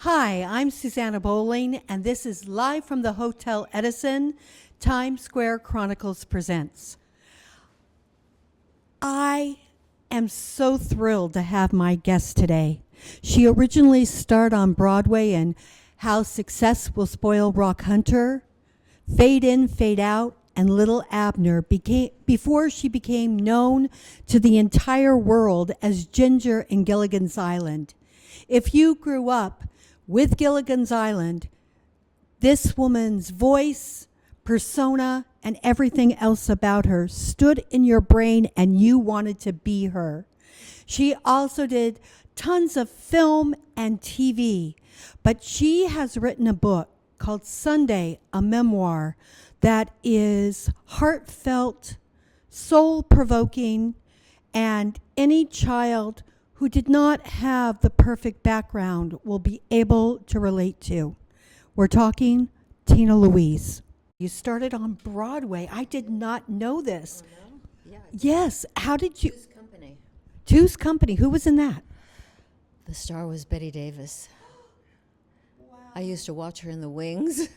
Hi, I'm Susanna Bowling, and this is live from the Hotel Edison. Times Square Chronicles presents. I am so thrilled to have my guest today. She originally starred on Broadway in How Success Will Spoil Rock Hunter, Fade In, Fade Out, and Little Abner before she became known to the entire world as Ginger in Gilligan's Island. If you grew up with Gilligan's Island, this woman's voice, persona, and everything else about her stood in your brain and you wanted to be her. She also did tons of film and TV, but she has written a book called Sunday, a memoir that is heartfelt, soul-provoking, and any child who did not have the perfect background will be able to relate to. We're talking Tina Louise. You started on Broadway. I did not know this. Oh, no? Yeah. Yes. How did you? Two's Company. Two's Company. Who was in that? The star was Betty Davis. I used to watch her in the wings.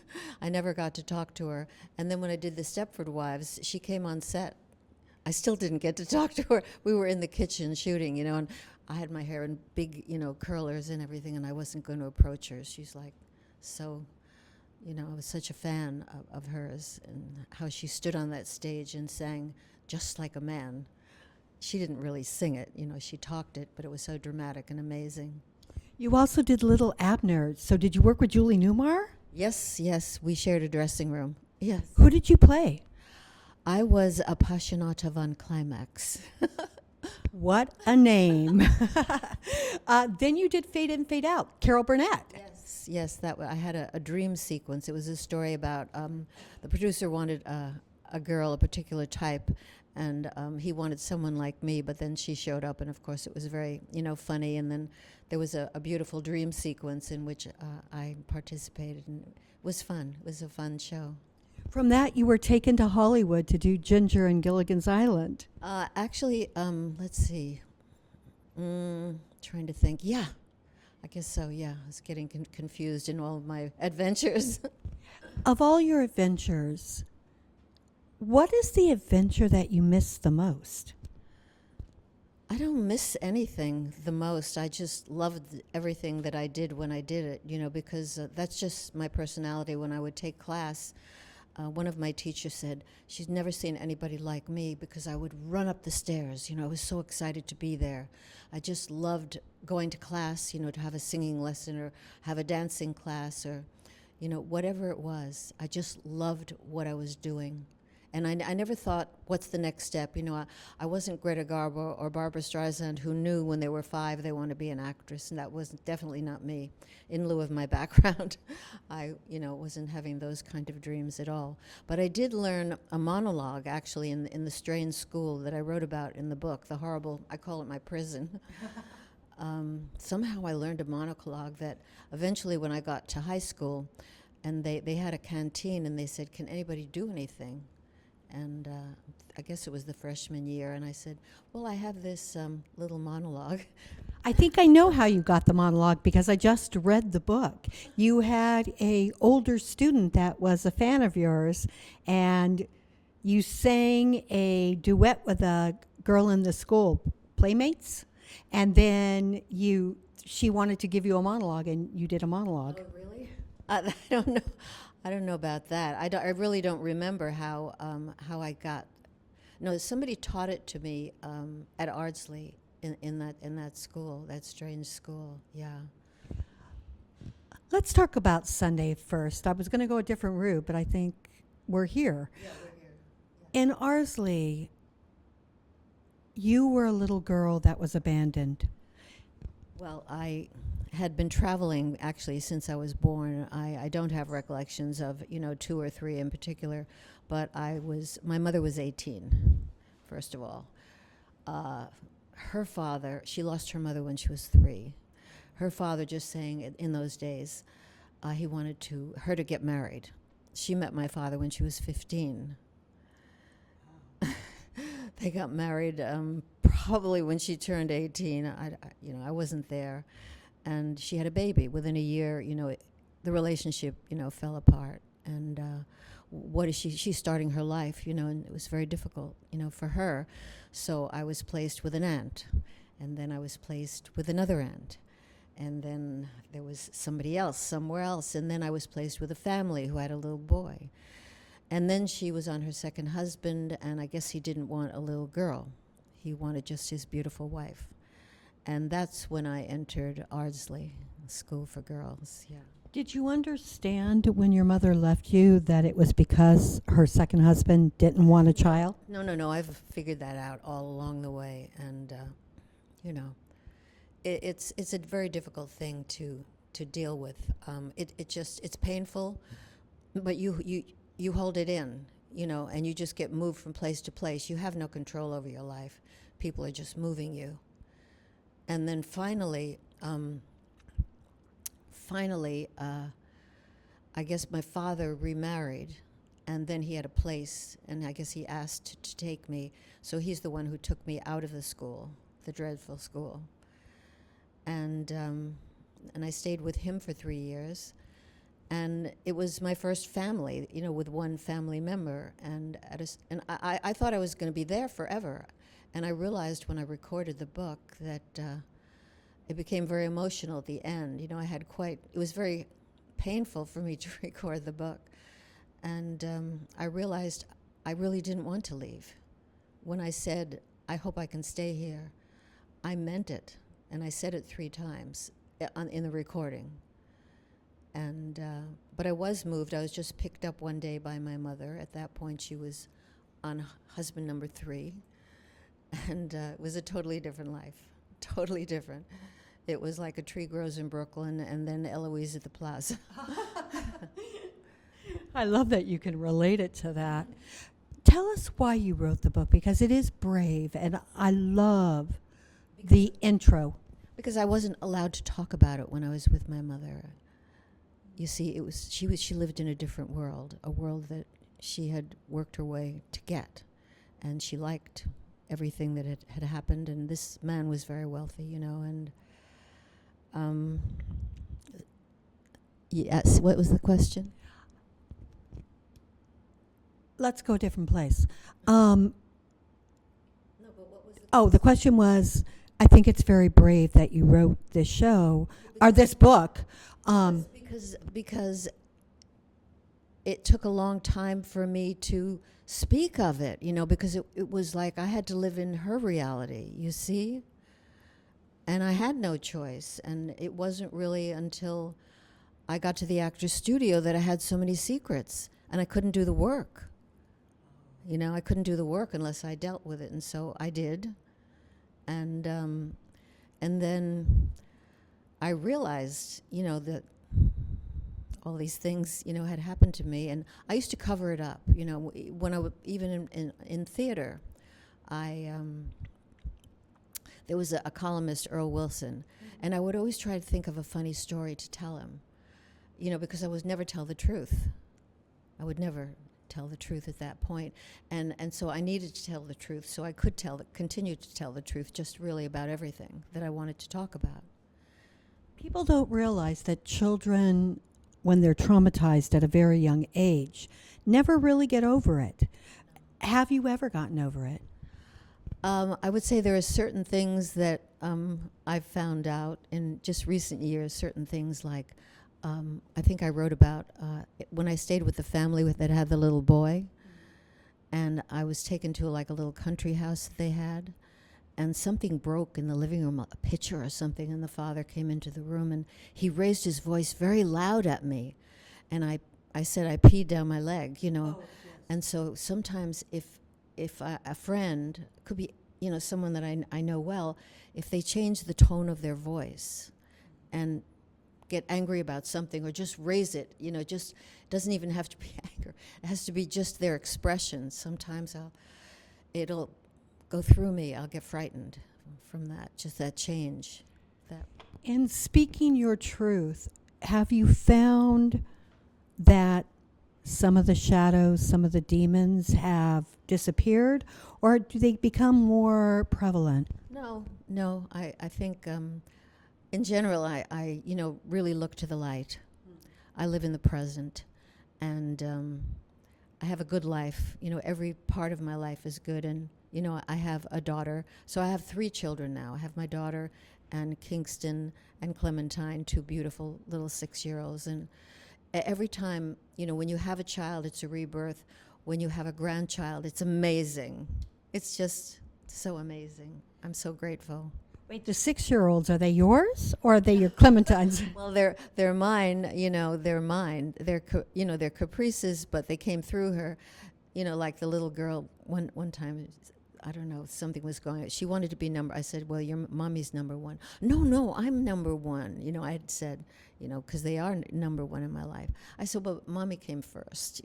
I never got to talk to her. And then when I did the Stepford Wives, she came on set. I still didn't get to talk to her. We were in the kitchen shooting, and I had my hair in big, curlers and everything, and I wasn't going to approach her. She's like, so, I was such a fan of hers and how she stood on that stage and sang just like a man. She didn't really sing it, she talked it, but it was so dramatic and amazing. You also did Little Abner. So did you work with Julie Newmar? Yes, we shared a dressing room. Yes. Who did you play? I was Appassionata von Climax. What a name. Then you did Fade In, Fade Out, Carol Burnett. Yes, I had a dream sequence. It was a story about the producer wanted a girl, a particular type, and he wanted someone like me, but then she showed up, and of course it was very, funny, and then there was a beautiful dream sequence in which I participated, and it was fun. It was a fun show. From that, you were taken to Hollywood to do Ginger and Gilligan's Island. Actually, let's see. Trying to think. Yeah, I guess so, yeah. I was getting confused in all of my adventures. Of all your adventures, what is the adventure that you miss the most? I don't miss anything the most. I just loved everything that I did when I did it, because that's just my personality. When I would take class, one of my teachers said she's never seen anybody like me because I would run up the stairs. I was so excited to be there. I just loved going to class, to have a singing lesson or have a dancing class or, whatever it was. I just loved what I was doing. And I never thought, what's the next step? I wasn't Greta Garbo or Barbara Streisand who knew when they were 5 they wanted to be an actress, and that was definitely not me. In lieu of my background, I, wasn't having those kind of dreams at all. But I did learn a monologue, actually, in the strange school that I wrote about in the book, the horrible, I call it my prison. Somehow I learned a monologue that eventually when I got to high school, and they had a canteen, and they said, can anybody do anything? And I guess it was the freshman year, and I said, well, I have this little monologue. I think I know how you got the monologue because I just read the book. You had a older student that was a fan of yours, and you sang a duet with a girl in the school, Playmates, and then she wanted to give you a monologue, and you did a monologue. Oh, really? I don't know. I don't know about that. I really don't remember how I got. No, somebody taught it to me at Ardsley in that school, that strange school. Yeah. Let's talk about Sunday first. I was going to go a different route, but I think we're here. Yeah, we're here. Yeah. In Ardsley, you were a little girl that was abandoned. Well, I had been traveling actually since I was born. I don't have recollections of 2 or 3 in particular, but my mother was 18, first of all. Her father, she lost her mother when she was 3. Her father just saying in those days, he wanted her to get married. She met my father when she was 15. They got married probably when she turned 18. I wasn't there. and she had a baby. Within a year, the relationship, fell apart. And what is she's starting her life, and it was very difficult, for her. So I was placed with an aunt, and then I was placed with another aunt. And then there was somebody else somewhere else, and then I was placed with a family who had a little boy. And then she was on her second husband, and I guess he didn't want a little girl. He wanted just his beautiful wife. And that's when I entered Ardsley, School for Girls, yeah. Did you understand when your mother left you that it was because her second husband didn't want a child? No. I've figured that out all along the way, and it's a very difficult thing to deal with. It's painful, but you hold it in, and you just get moved from place to place. You have no control over your life. People are just moving you, and then finally. I guess my father remarried, and then he had a place, and I guess he asked to take me. So he's the one who took me out of the school, the dreadful school. And I stayed with him for 3 years. And it was my first family, with one family member. And I thought I was going to be there forever. And I realized when I recorded the book that it became very emotional at the end. It was very painful for me to record the book. And I realized I really didn't want to leave. When I said, I hope I can stay here, I meant it. And I said it 3 times in the recording. And but I was moved. I was just picked up one day by my mother. At that point, she was on husband number 3. And it was a totally different life, totally different. It was like a tree grows in Brooklyn and then Eloise at the Plaza. I love that you can relate it to that. Tell us why you wrote the book, because it is brave, and I love the intro. Because I wasn't allowed to talk about it when I was with my mother. You see, she lived in a different world, a world that she had worked her way to get, and she liked everything that had happened. And this man was very wealthy, and. Yes, what was the question? Let's go a different place. No, but what was the question was, I think it's very brave that you wrote this show, or this book. Because it took a long time for me to speak of it, because it was like I had to live in her reality, you see? And I had no choice. And it wasn't really until I got to the actor's studio that I had so many secrets. And I couldn't do the work. I couldn't do the work unless I dealt with it. And so I did. And then I realized, that all these things, had happened to me. And I used to cover it up. When I would, even in theater, there was a columnist, Earl Wilson, and I would always try to think of a funny story to tell him, because I would never tell the truth. I would never tell the truth at that point. And so I needed to tell the truth so I could continue to tell the truth, just really about everything that I wanted to talk about. People don't realize that children, when they're traumatized at a very young age, never really get over it. Have you ever gotten over it? I would say there are certain things that I've found out in just recent years, certain things like, I think I wrote about when I stayed with the family that had the little boy, and I was taken to a little country house that they had, and something broke in the living room, a pitcher or something, and the father came into the room, and he raised his voice very loud at me, and I said I peed down my leg, Oh, yes. And so sometimes if a friend, could be, someone that I know well, if they change the tone of their voice and get angry about something or just raise it, just doesn't even have to be anger. It has to be just their expression. Sometimes it'll go through me. I'll get frightened from that, just that change. In speaking your truth, have you found that some of the shadows, some of the demons have disappeared, or do they become more prevalent? No. I think In general, I really look to the light. I live in the present, and I have a good life. Every part of my life is good, and I have a daughter. So I have 3 children now. I have my daughter, and Kingston and Clementine, 2 beautiful little 6-year-olds. And every time, when you have a child, it's a rebirth. When you have a grandchild, it's amazing. It's just so amazing. I'm so grateful. Wait, the 6-year-olds, are they yours or are they your Clementines? Well, they're mine. They're mine. They're caprices, but they came through her. Like the little girl one time. I don't know, something was going on. She wanted to be number. I said, well, your mommy's number 1. No, I'm number 1. I had said, because they are number 1 in my life. I said, but mommy came first.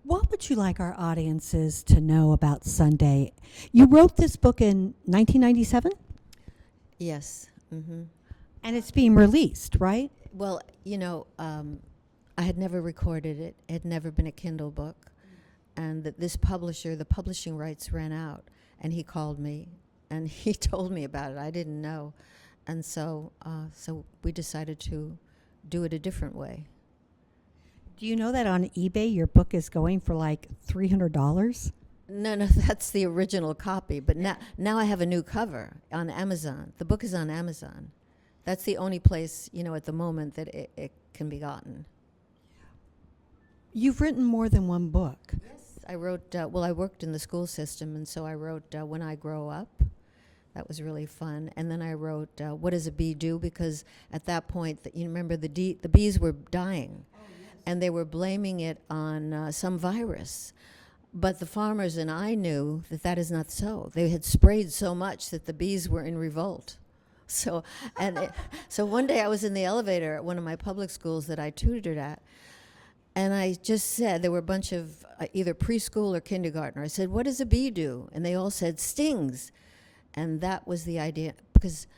What would you like our audiences to know about Sunday? You wrote this book in 1997? Yes. Mm-hmm. And it's being released, right? Well, I had never recorded it. It had never been a Kindle book. And this publisher, the publishing rights ran out. And he called me and he told me about it. I didn't know. And so we decided to do it a different way. Do you know that on eBay your book is going for like $300? No, that's the original copy. But now I have a new cover on Amazon. The book is on Amazon. That's the only place, at the moment that it can be gotten. You've written more than one book. Yes, I wrote, I worked in the school system, and so I wrote When I Grow Up. That was really fun. And then I wrote What Does a Bee Do? Because at that point, you remember the bees were dying. Oh, yes. And they were blaming it on some virus. But the farmers and I knew that is not so. They had sprayed so much that the bees were in revolt. So one day I was in the elevator at one of my public schools that I tutored at, and I just said, there were a bunch of either preschool or kindergartner. I said, what does a bee do? And they all said, stings. And that was the idea, because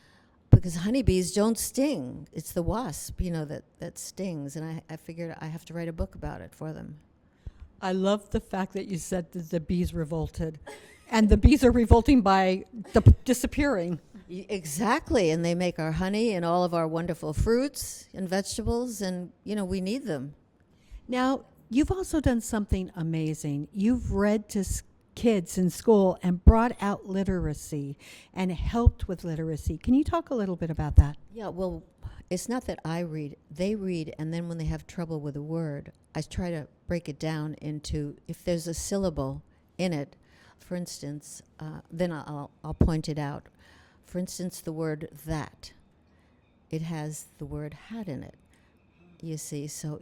honeybees don't sting. It's the wasp, that stings. And I figured I have to write a book about it for them. I love the fact that you said that the bees revolted. And the bees are revolting by disappearing. Exactly. And they make our honey and all of our wonderful fruits and vegetables. And, we need them. Now, you've also done something amazing. You've read to kids in school and brought out literacy and helped with literacy. Can you talk a little bit about that? Yeah, well, it's not that I read. They read, and then when they have trouble with a word, I try to break it down into, if there's a syllable in it, for instance, then I'll point it out. For instance, the word that. It has the word had in it, you see, so...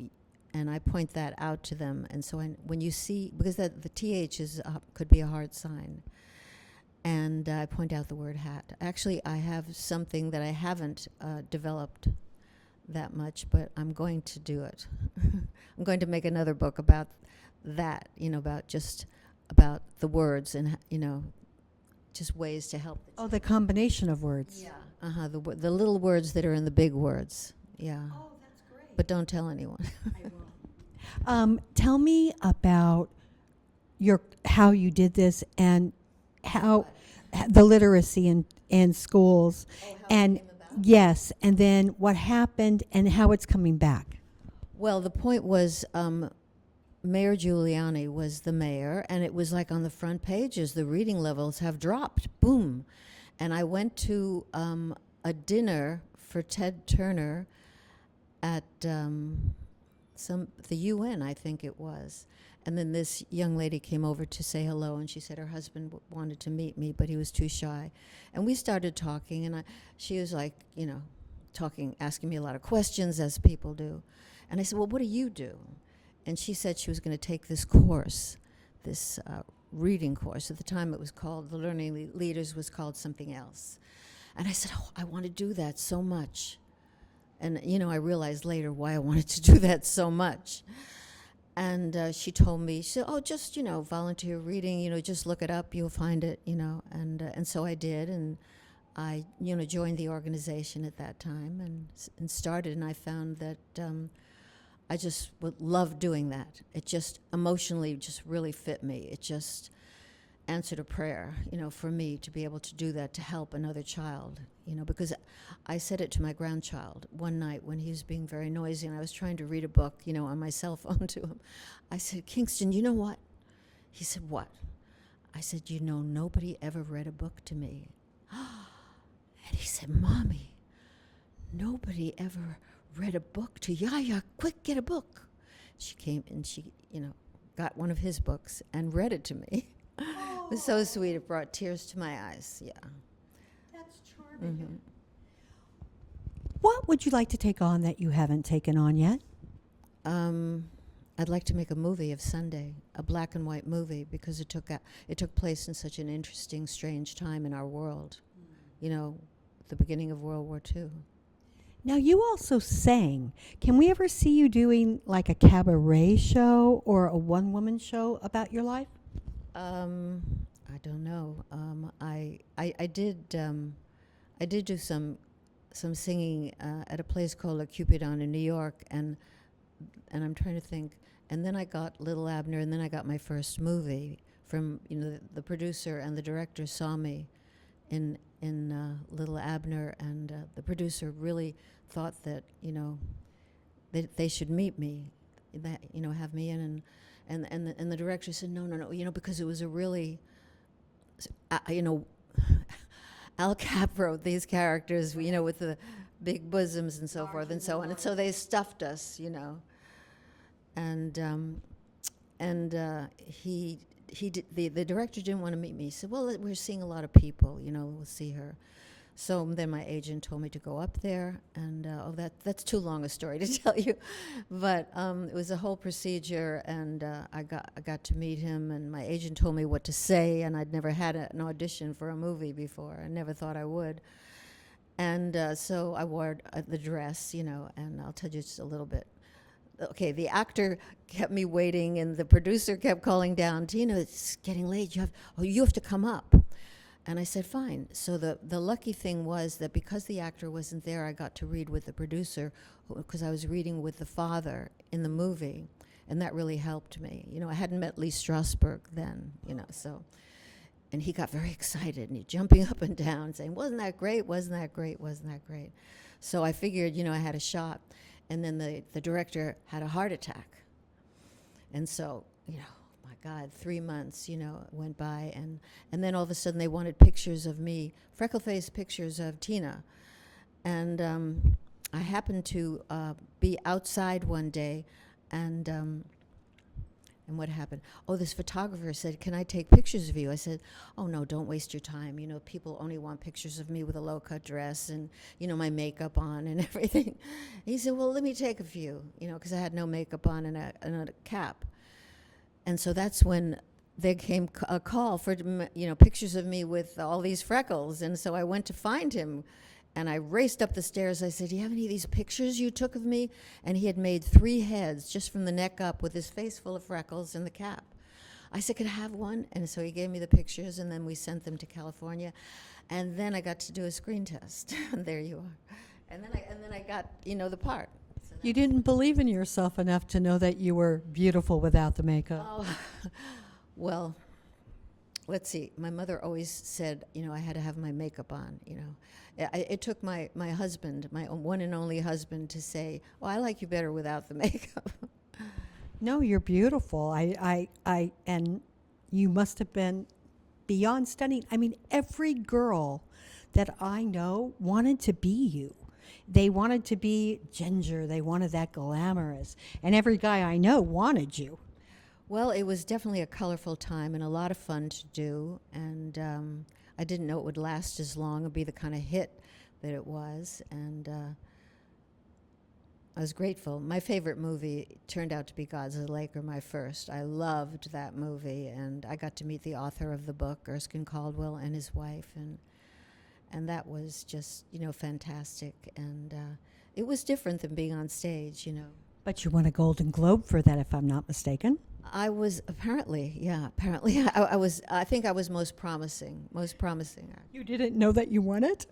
And I point that out to them. And so when you see, because the TH could be a hard sign. And I point out the word hat. Actually, I have something that I haven't developed that much, but I'm going to do it. I'm going to make another book about that, about the words and, just ways to help. The combination of words. Yeah. The little words that are in the big words. Yeah. Oh, that's great. But don't tell anyone. I will. Tell me about how you did this and how the literacy in schools. How and it came about? Yes, and then what happened and how it's coming back. Well, the point was Mayor Giuliani was the mayor, and it was like on the front pages, the reading levels have dropped. Boom. And I went to a dinner for Ted Turner at the UN, I think it was. And then this young lady came over to say hello, and she said her husband wanted to meet me, but he was too shy. And we started talking, and she was like, talking, asking me a lot of questions, as people do. And I said, well, what do you do? And she said she was going to take this course, this reading course. At the time it was called, the Learning Leaders was called something else. And I said, I want to do that so much. And, I realized later why I wanted to do that so much. And she told me, she said, just, volunteer reading, just look it up, you'll find it, And so I did, and I, joined the organization at that time and started, and I found that I just would love doing that. It just emotionally just really fit me. answered a prayer, for me to be able to do that, to help another child, because I said it to my grandchild one night when he was being very noisy and I was trying to read a book, on my cell phone to him. I said, Kingston, you know what? He said, what? I said, nobody ever read a book to me. And he said, Mommy, nobody ever read a book to Yaya. Quick, get a book. She came and she, got one of his books and read it to me. It was so sweet. It brought tears to my eyes. Yeah. That's charming. Mm-hmm. What would you like to take on that you haven't taken on yet? I'd like to make a movie of Sunday, a black and white movie, because it took place in such an interesting, strange time in our world. The beginning of World War II. Now, you also sang. Can we ever see you doing like a cabaret show or a one-woman show about your life? I don't know. I did do some singing at a place called La Cupidon in New York, and I'm trying to think. And then I got Little Abner, and then I got my first movie from the producer and the director saw me in Little Abner, and the producer really thought that they should meet me, that have me in, and the director said no, because it was a really Al Cap wrote these characters with the big bosoms and so forth and so on, and so they stuffed us, and he did, the director didn't want to meet me. He said, well, we're seeing a lot of people, we'll see her. So then my agent told me to go up there, and that's too long a story to tell you, but it was a whole procedure, and I got to meet him, and my agent told me what to say, and I'd never had an audition for a movie before. I never thought I would, and so I wore the dress, and I'll tell you just a little bit. Okay, the actor kept me waiting, and the producer kept calling down, Tina, it's getting late. You have to come up. And I said, fine. So the lucky thing was that because the actor wasn't there, I got to read with the producer, because I was reading with the father in the movie, and that really helped me. I hadn't met Lee Strasberg then, so. And he got very excited, and he jumping up and down, saying, wasn't that great, wasn't that great, wasn't that great? So I figured, I had a shot. And then the director had a heart attack. And so, my God, 3 months, went by. And then all of a sudden they wanted pictures of me, freckle-faced pictures of Tina. And I happened to be outside one day, and what happened? Oh, this photographer said, can I take pictures of you? I said, oh, no, don't waste your time. People only want pictures of me with a low-cut dress and, my makeup on and everything. He said, well, let me take a few, because I had no makeup on and a cap. And so that's when there came a call for, pictures of me with all these freckles. And so I went to find him. And I raced up the stairs. I said, do you have any of these pictures you took of me? And he had made 3 heads just from the neck up with his face full of freckles and the cap. I said, could I have one? And so he gave me the pictures, and then we sent them to California. And then I got to do a screen test. And there you are. And then I got, the part. So you didn't believe in yourself enough to know that you were beautiful without the makeup. Oh, well, let's see. My mother always said, I had to have my makeup on, It took my husband, my one and only husband, to say, I like you better without the makeup. No, you're beautiful. And you must have been beyond stunning. I mean, every girl that I know wanted to be you. They wanted to be ginger. They wanted that glamorous. And every guy I know wanted you. Well, it was definitely a colorful time and a lot of fun to do. And I didn't know it would last as long and be the kind of hit that it was. And I was grateful. My favorite movie turned out to be God's a Laker, my first. I loved that movie. And I got to meet the author of the book, Erskine Caldwell, and his wife. And that was just, fantastic. And it was different than being on stage, But you won a Golden Globe for that, if I'm not mistaken. I was apparently. I think I was most promising. You didn't know that you won it?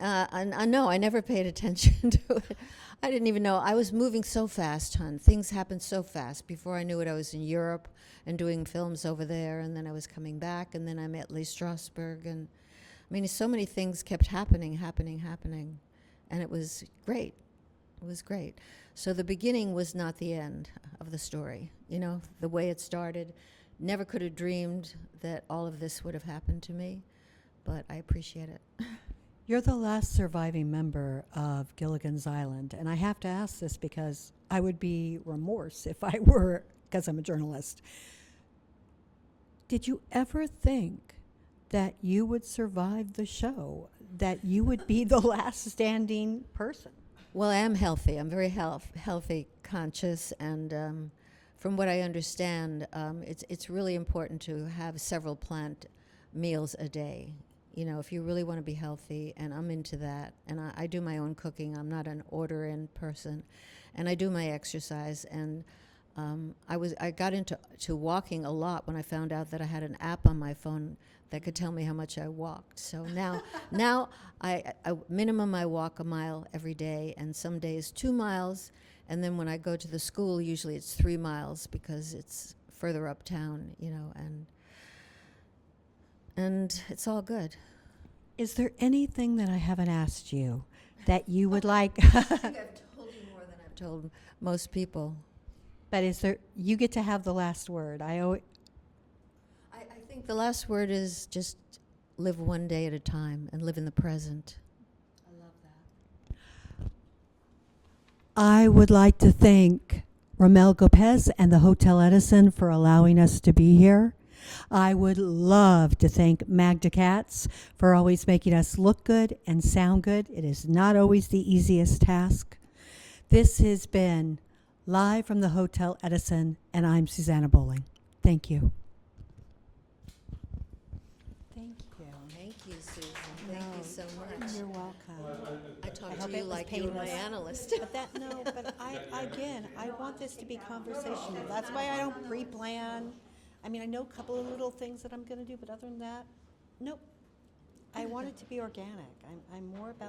No, I never paid attention to it. I didn't even know. I was moving so fast, hon. Things happened so fast. Before I knew it, I was in Europe and doing films over there, and then I was coming back, and then I met Lee Strasberg, and I mean, so many things kept happening, and it was great. It was great. So the beginning was not the end of the story. You know, the way it started, never could have dreamed that all of this would have happened to me, but I appreciate it. You're the last surviving member of Gilligan's Island, and I have to ask this because I would be remorse if I were, because I'm a journalist. Did you ever think that you would survive the show, that you would be the last standing person? Well, I am healthy. I'm very healthy, conscious, and from what I understand, it's really important to have several plant meals a day. You know, if you really want to be healthy, and I'm into that, and I do my own cooking. I'm not an order-in person, and I do my exercise. And I got into walking a lot when I found out that I had an app on my phone that could tell me how much I walked. So now I minimum I walk a mile every day, and some days 2 miles. And then when I go to the school, usually it's 3 miles because it's further uptown, you know, and it's all good. Is there anything that I haven't asked you that you would like? I think I've told you more than I've told most people. But is there? You get to have the last word. I think the last word is just live one day at a time and live in the present. I love that. I would like to thank Ramel Gopez and the Hotel Edison for allowing us to be here. I would love to thank Magda Katz for always making us look good and sound good. It is not always the easiest task. This has been live from the Hotel Edison, and I'm Susanna Bowling. Thank you. Thank you. Thank you, Susan. Thank you so much. You're welcome. I talk hope to you it was like you were my painless. analyst. But I want this to be conversational. That's why I don't pre-plan. I mean, I know a couple of little things that I'm going to do, but other than that, nope. I want it to be organic. I'm more about